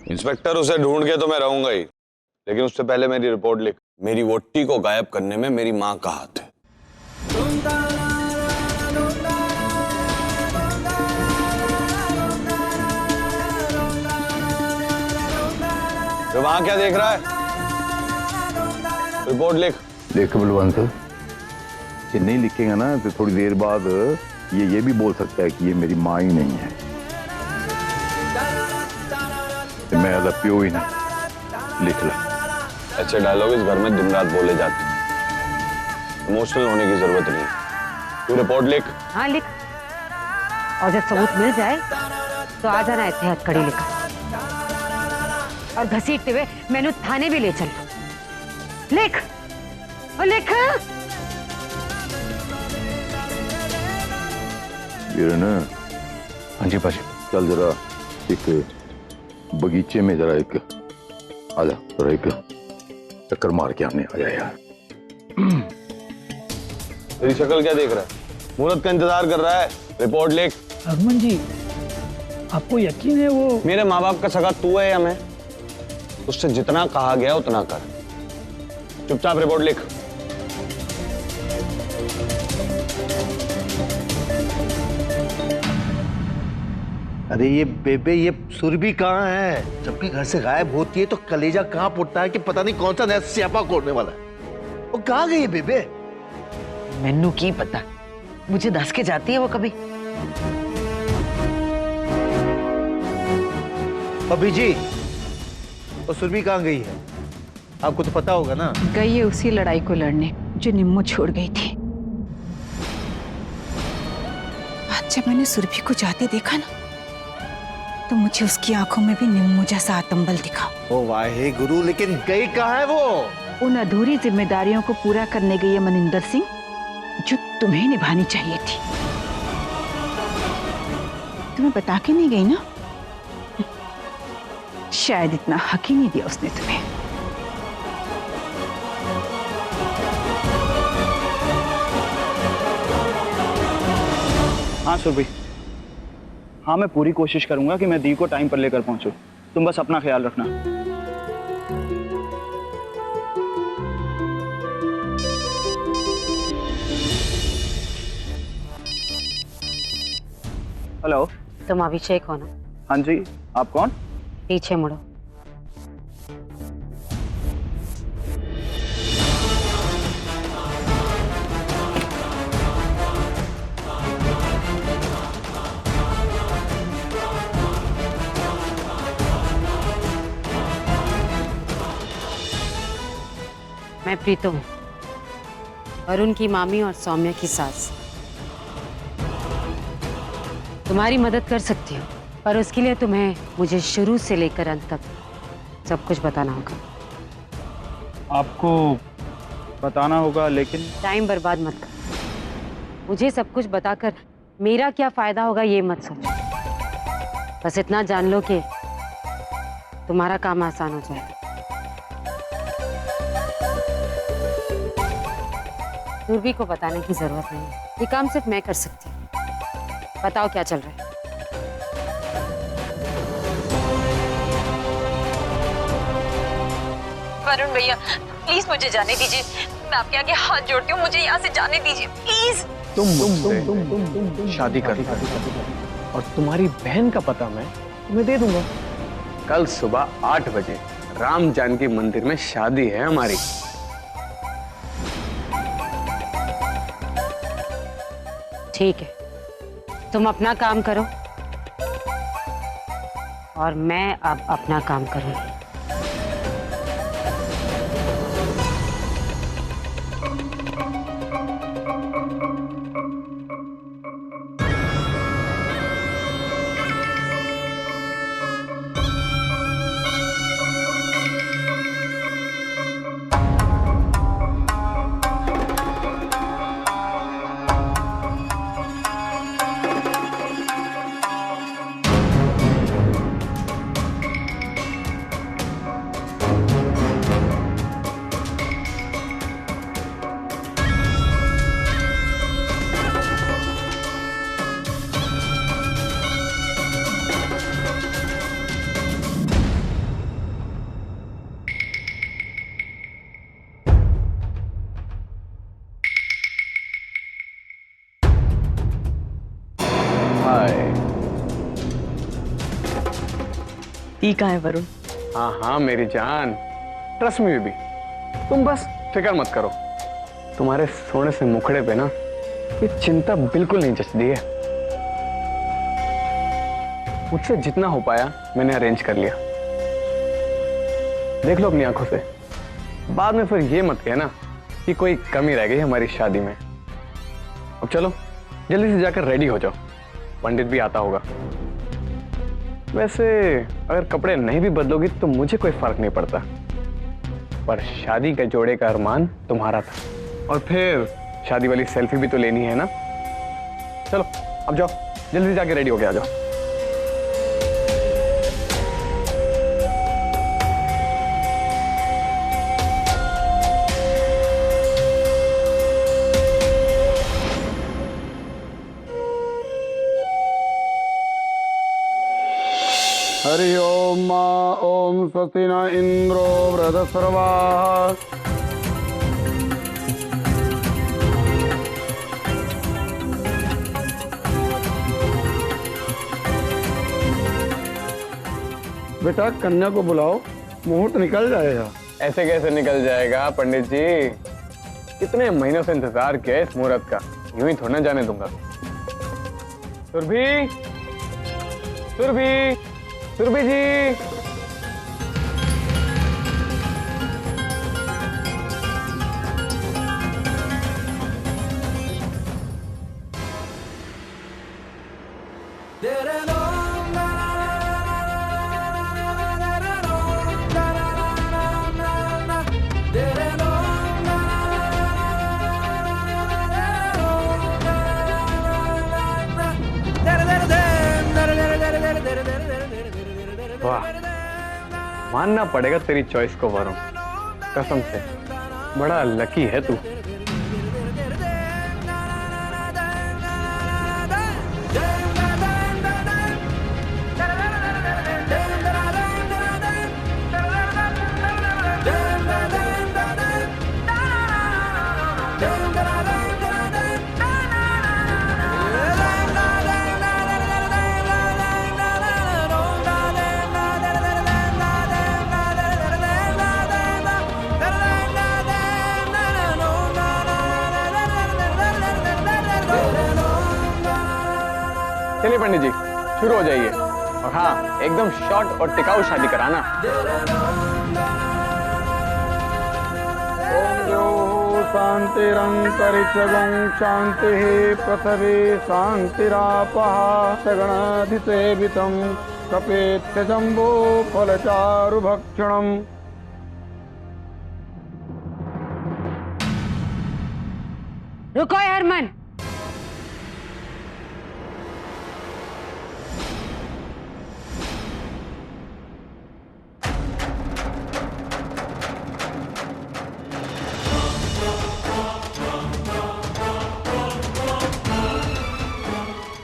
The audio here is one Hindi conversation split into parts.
इंस्पेक्टर, उसे ढूंढ के तो मैं रहूंगा ही, लेकिन उससे पहले मेरी रिपोर्ट लिख। मेरी वोट्टी को गायब करने में मेरी माँ का हाथ है। तो वहां क्या देख रहा है? रिपोर्ट लिख। देख बलवंत, ये नहीं लिखेगा ना तो थोड़ी देर बाद ये भी बोल सकता है कि ये मेरी माँ ही नहीं है, मैं अदा प्यो ही नहीं। लिख ला। अच्छे डायलॉग इस घर में दिन रात बोले जाते हैं, इमोशनल होने की जरूरत नहीं। तू रिपोर्ट लिख। हाँ लिख, और जब सबूत मिल जाए तो आ जाना ऐसे हथकड़ी लेकर, और घसीटते हुए मैंने थाने भी ले चल। लिख और लिख। ना। हाँ जी पाजी। चल जरा एक बगीचे में जरा एक आजा, जरा एक चक्कर मार के आने आ जाए यार। तेरी शक्ल क्या देख रहा है? मुहूर्त का इंतजार कर रहा है। रिपोर्ट लिख। अरमान जी, आपको यकीन है वो? मेरे माँ बाप का सगा तू है या मैं? उससे जितना कहा गया उतना कर। चुपचाप रिपोर्ट लिख। अरे ये बेबे, ये सुरभि कहाँ है? जबकि घर से गायब होती है तो कलेजा कहाँ फुटता है कि पता नहीं कौन सा नया स्यापा कोड़ने वाला है। वो कहाँ गई है बेबे? मैनू की पता, मुझे दस के जाती है वो कभी। अभी जी, वो सुरभि कहाँ गई है? आपको तो पता होगा ना। गई है उसी लड़ाई को लड़ने जो निम्मो छोड़ गई थी। आज जब मैंने सुरभि को जाते देखा ना, तो मुझे उसकी आंखों में भी निम्मो जैसा आतंबल दिखा। ओ वाहे गुरु, लेकिन गई कहाँ है वो? उन अधूरी जिम्मेदारियों को पूरा करने गई है मनिंदर सिंह, जो तुम्हें निभानी चाहिए थी। तुम्हें बता के नहीं गई ना? शायद इतना हक ही नहीं दिया उसने तुम्हें। हाँ सुरभि, हाँ मैं पूरी कोशिश करूंगा कि मैं दी को टाइम पर लेकर पहुंचूं। तुम बस अपना ख्याल रखना। हेलो। तुम अभिषेक हो ना? हाँ जी, आप कौन? पीछे मुड़ो। मैं प्रीतम हूँ, वरुण की मामी और सौम्या की सास। तुम्हारी मदद कर सकती हूँ, पर उसके लिए तुम्हें मुझे शुरू से लेकर अंत तक सब कुछ बताना होगा। आपको बताना होगा, लेकिन टाइम बर्बाद मत कर। मुझे सब कुछ बताकर मेरा क्या फायदा होगा ये मत सोचो। बस इतना जान लो कि तुम्हारा काम आसान हो जाएगा। सुरभि को बताने की जरूरत नहीं है, ये काम सिर्फ मैं कर सकती हूँ। बताओ क्या चल रहा है? वरुण भैया, प्लीज मुझे जाने दीजिए। मैं आपके आगे हाथ जोड़ती हूँ, मुझे यहाँ से जाने दीजिए प्लीज। तुम शादी कर, और तुम्हारी बहन का पता मैं तुम्हें दे दूंगा। कल सुबह 8 बजे राम जानकी मंदिर में शादी है हमारी। ठीक है, तुम अपना काम करो और मैं अब अपना काम करूंगी। हाय। दी कहाँ है वरुण? हाँ हाँ मेरी जान, ट्रस्ट मी बेबी, तुम बस फिक्र मत करो। तुम्हारे सोने से मुखड़े पे ना ये चिंता बिल्कुल नहीं जचती है। मुझसे जितना हो पाया मैंने अरेंज कर लिया, देख लो अपनी आंखों से। बाद में फिर ये मत कहना कि कोई कमी रह गई हमारी शादी में। अब चलो जल्दी से जाकर रेडी हो जाओ, पंडित भी आता होगा। वैसे अगर कपड़े नहीं भी बदलोगी तो मुझे कोई फर्क नहीं पड़ता, पर शादी के जोड़े का अरमान तुम्हारा था, और फिर शादी वाली सेल्फी भी तो लेनी है ना। चलो अब जाओ, जल्दी जाके रेडी होके आ जाओ। हरि ओम मा ओम स्वस्ति न इंद्रो वृधस्रवाः। बेटा कन्या को बुलाओ, मुहूर्त निकल जाएगा। ऐसे कैसे निकल जाएगा पंडित जी, कितने महीनों से इंतजार किया है इस मुहूर्त का, यूं ही थोड़ा जाने दूंगा। सुरभि, सुरभि, सुरभि जी। वाह, मानना पड़ेगा तेरी चॉइस को वरुण, कसम से बड़ा लकी है तू। चलिए पंडित जी शुरू हो जाइए, और हाँ एकदम शॉर्ट और टिकाऊ शादी कराना। ओम शांतिरंतरिक्षगं शांति पृथ्वी शांतिरापः सगणाधिसेवितं कपेत्य जम्बो फलचारुभक्षणम्। रुको हरमन,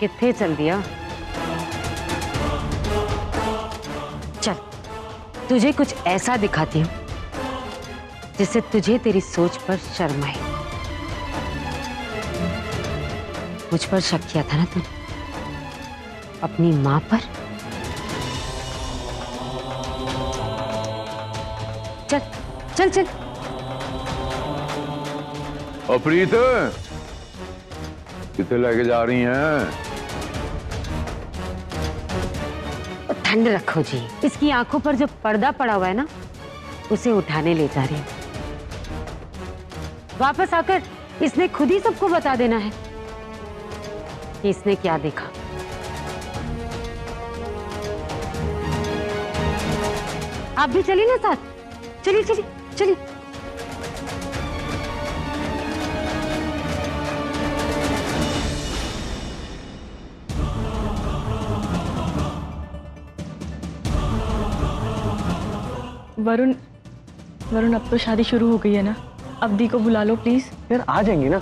कितने चल दिया? चल तुझे कुछ ऐसा दिखाती हूँ जिससे तुझे तेरी सोच पर शर्म आए। मुझ पर शक किया था ना तूने, अपनी माँ पर? चल चल चल। अप्रीत कितने लेके जा रही हैं? ठंड रखो जी, इसकी आंखों पर जो पर्दा पड़ा हुआ है ना उसे उठाने ले जा रही हूँ। वापस आकर इसने खुद ही सबको बता देना है कि इसने क्या देखा। आप भी चलिए ना साथ, चलिए चलिए चलिए। वरुण, वरुण अब तो शादी शुरू हो गई है ना, अब दी को बुला लो प्लीज। यार आ जाएंगी ना,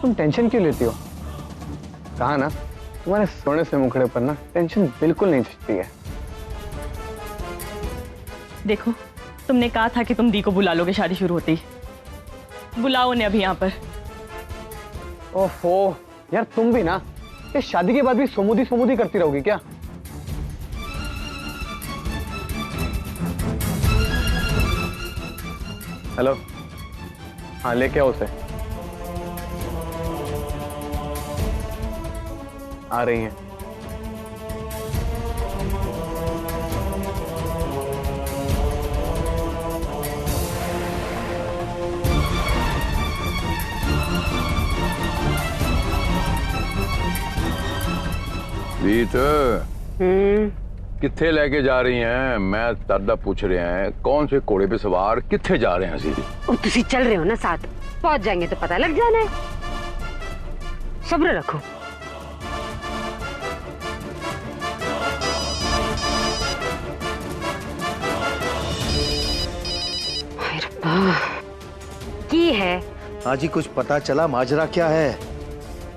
तुम टेंशन क्यों लेती हो? कहा ना तुम्हारे सोने से मुखड़े पर ना टेंशन बिल्कुल नहीं जचती है। देखो तुमने कहा था कि तुम दी को बुला लोगे शादी शुरू होते ही, बुलाओ उन्हें अभी यहाँ पर। ओहो यार तुम भी ना ये शादी के बाद भी सोमुदी करती रहोगी क्या? हेलो, हाँ लेके आओ उसे। आ रही हैं। रीत किथे लेके जा रही हैं? मैं दर्दा पूछ रहे हैं, कौन से घोड़े पे सवार किथे जा रहे हैं असी? तुसी चल रहे हो ना साथ, पहुंच जाएंगे तो पता लग जाना है। सब्र रखो। हाय रब्बा, की है? हाँ जी, कुछ पता चला? माजरा क्या है?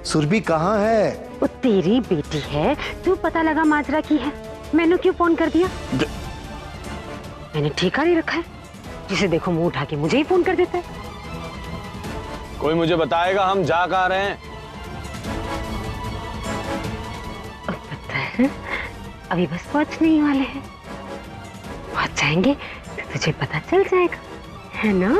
सुरभि कहाँ है? वो तेरी बेटी है, तू पता लगा माजरा की है। मैंने क्यों फोन कर दिया? मैंने ठेका नहीं रखा है, जिसे देखो मुंह उठा के मुझे ही फोन कर देता है। कोई मुझे बताएगा हम जा कहाँ रहे हैं? अब पता है, अभी बस पहुंचने ही वाले हैं। पहुंच जाएंगे तो तुझे पता चल जाएगा, है ना?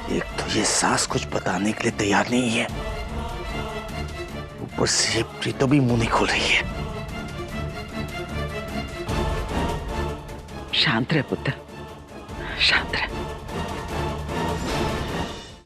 एक तो ये सास कुछ बताने के लिए तैयार नहीं है, ऊपर से प्रीतो भी मुंह नहीं खोल रही है। शांत रह पुत्र, शांत रह।